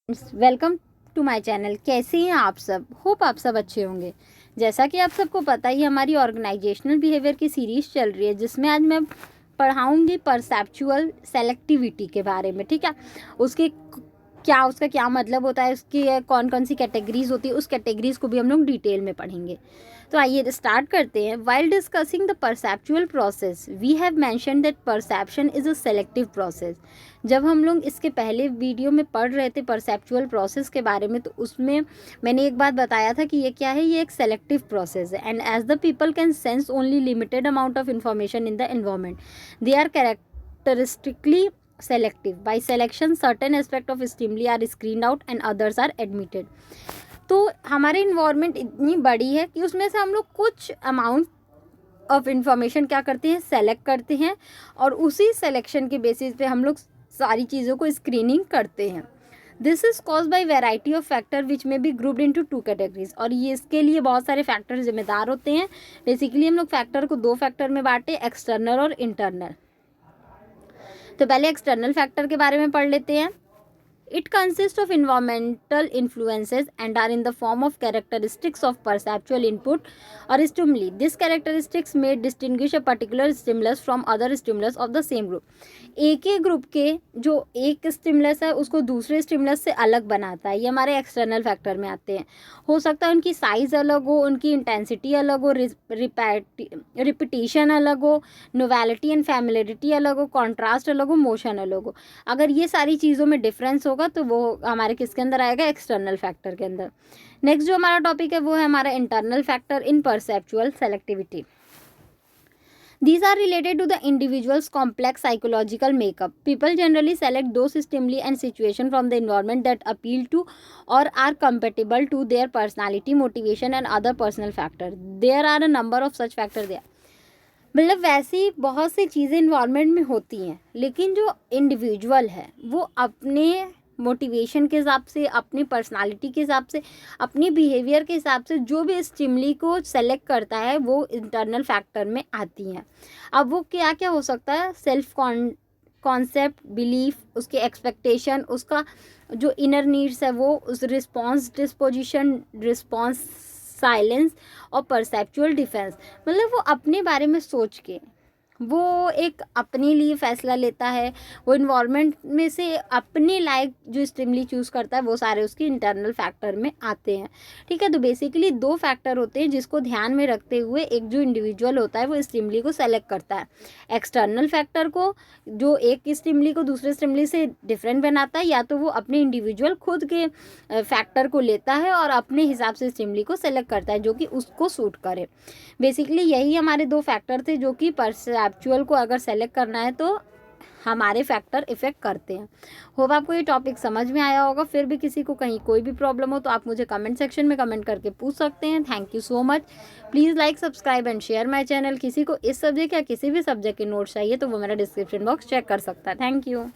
Welcome to my channel. कैसे हैं आप सब? होप आप सब अच्छे होंगे। जैसा कि आप सबको पता ही हमारी ऑर्गेनाइजेशनल बिहेवियर की सीरीज़ चल रही है, जिसमें आज मैं पढ़ाऊंगी परसेप्चुअल सेलेक्टिविटी के बारे में। ठीक है, उसका क्या मतलब होता है, उसकी कौन कौन सी कैटेगरीज होती है, उस कैटेगरीज को भी हम लोग डिटेल में पढ़ेंगे। तो आइए स्टार्ट करते हैं। While discussing the perceptual process we have mention that perception is a selective process. जब हम लोग इसके पहले वीडियो में पढ़ रहे थे परसेप्चुअल प्रोसेस के बारे में, तो उसमें मैंने एक बात बताया था कि ये क्या है, ये एक सेलेक्टिव प्रोसेस है। And as the people can sense only limited amount of information in the environment, they are characteristically selective. By selection, certain aspect of stimuli are screened out and others are admitted. तो हमारे environment इतनी बड़ी है कि उसमें से हम लोग कुछ अमाउंट ऑफ इंफॉर्मेशन क्या करते हैं, सेलेक्ट करते हैं, और उसी सेलेक्शन के बेसिस पे हम लोग सारी चीज़ों को स्क्रीनिंग करते हैं। This is cause by variety of factor which may be grouped into two categories. और ये इसके लिए बहुत सारे फैक्टर जिम्मेदार होते हैं। बेसिकली हम लोग फैक्टर को दो फैक्टर में बांटे, एक्सटर्नल और इंटरनल। तो पहले एक्सटर्नल फैक्टर के बारे में पढ़ लेते हैं। It consists of environmental influences and are in the form of characteristics of perceptual input or stimuli. These characteristics may distinguish a particular stimulus from other stimulus of the same group. एक ही group के जो एक stimulus है उसको दूसरे stimulus से अलग बनाता है। ये हमारे एक्सटर्नल फैक्टर में आते हैं। हो सकता है उनकी साइज़ अलग हो, उनकी इंटेंसिटी अलग हो, रिपीटिशन अलग हो, नोवेलिटी एंड फैमिलियरिटी अलग हो, कॉन्ट्रास्ट अलग हो, मोशन अलग हो। अगर ये सारी चीज़ों में डिफरेंस होगा तो वो हमारे किसके अंदर आएगा, एक्सटर्नल फैक्टर के अंदर। नेक्स्ट जो हमारा टॉपिक है वो है हमारा internal factor in perceptual selectivity. These are related to the individual's complex psychological makeup. People generally select those stimuli and situations from the environment that appeal to or are compatible to their personality, motivation and other personal factors. There are a number of such factors there. मतलब वैसी बहुत सी चीज़ें environment में होती हैं, लेकिन जो individual है वो अपने मोटिवेशन के हिसाब से, अपनी पर्सनालिटी के हिसाब से, अपनी बिहेवियर के हिसाब से जो भी स्टिमुली को सेलेक्ट करता है वो इंटरनल फैक्टर में आती हैं। अब वो क्या क्या हो सकता है, सेल्फ कॉन्सेप्ट, बिलीफ, उसके एक्सपेक्टेशन, उसका जो इनर नीड्स है वो, उस रिस्पॉन्स डिस्पोजिशन, रिस्पॉन्स साइलेंस और परसेप्चुअल डिफेंस। मतलब वो अपने बारे में सोच के वो एक अपने लिए फ़ैसला लेता है। वो इन्वायरमेंट में से अपने लायक जो स्टिमुली चूज़ करता है वो सारे उसके इंटरनल फैक्टर में आते हैं। ठीक है, तो बेसिकली दो फैक्टर होते हैं जिसको ध्यान में रखते हुए एक जो इंडिविजुअल होता है वो स्टिमुली को सेलेक्ट करता है। एक्सटर्नल फैक्टर को, जो एक स्टिमुली को दूसरे स्टिमुली से डिफरेंट बनाता है, या तो वो अपने इंडिविजुअल खुद के फैक्टर को लेता है और अपने हिसाब से स्टिमुली को सेलेक्ट करता है जो कि उसको सूट करे। बेसिकली यही हमारे दो फैक्टर थे जो कि परसेप्चुअल को अगर सेलेक्ट करना है तो हमारे फैक्टर इफेक्ट करते हैं। होप आपको ये टॉपिक समझ में आया होगा। फिर भी किसी को कहीं कोई भी प्रॉब्लम हो तो आप मुझे कमेंट सेक्शन में कमेंट करके पूछ सकते हैं। Thank you so much. Please like, subscribe and share my channel. किसी को इस सब्जेक्ट या किसी भी सब्जेक्ट के नोट्स चाहिए तो वो मेरा डिस्क्रिप्शन बॉक्स चेक कर सकता है। Thank you.